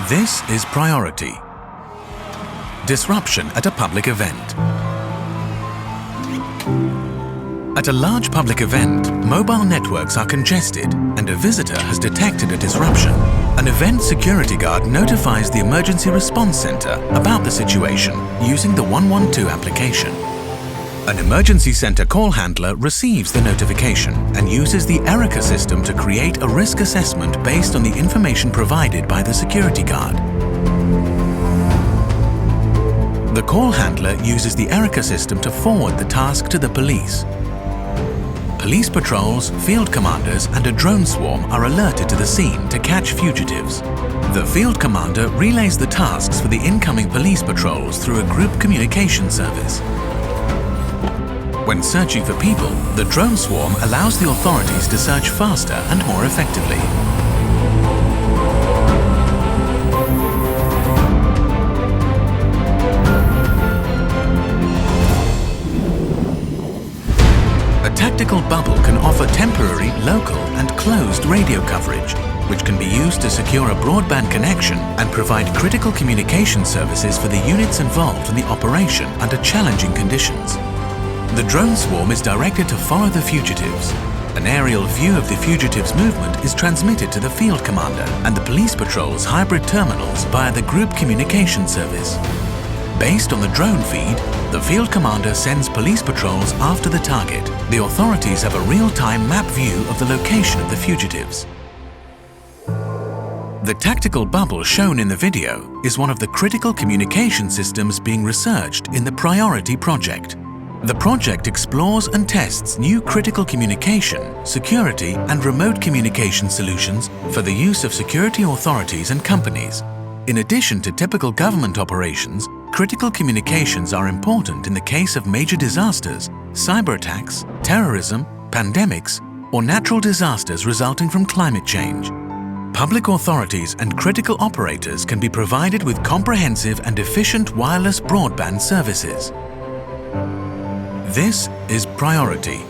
This is priority. Disruption at a public event. At a large public event, mobile networks are congested and a visitor has detected a disruption. An event security guard notifies the emergency response center about the situation using the 112 application. An emergency center call handler receives the notification and uses the ciritcal system to create a risk assessment based on the information provided by the security guard. The call handler uses the ciritcal system to forward the task to the police. Police patrols, field commanders and a drone swarm are alerted to the scene to catch fugitives. The field commander relays the tasks for the incoming police patrols through a group communication service. When searching for people, the drone swarm allows the authorities to search faster and more effectively. A tactical bubble can offer temporary, local and closed radio coverage, which can be used to secure a broadband connection and provide critical communication services for the units involved in the operation under challenging conditions. The drone swarm is directed to follow the fugitives. An aerial view of the fugitives' movement is transmitted to the field commander and the police patrol's hybrid terminals via the group communication service. Based on the drone feed, the field commander sends police patrols after the target. The authorities have a real-time map view of the location of the fugitives. The tactical bubble shown in the video is one of the critical communication systems being researched in the Priority project. The project explores and tests new critical communication, security and remote communication solutions for the use of security authorities and companies. In addition to typical government operations, critical communications are important in the case of major disasters, cyber attacks, terrorism, pandemics, or natural disasters resulting from climate change. Public authorities and critical operators can be provided with comprehensive and efficient wireless broadband services. This is Priority.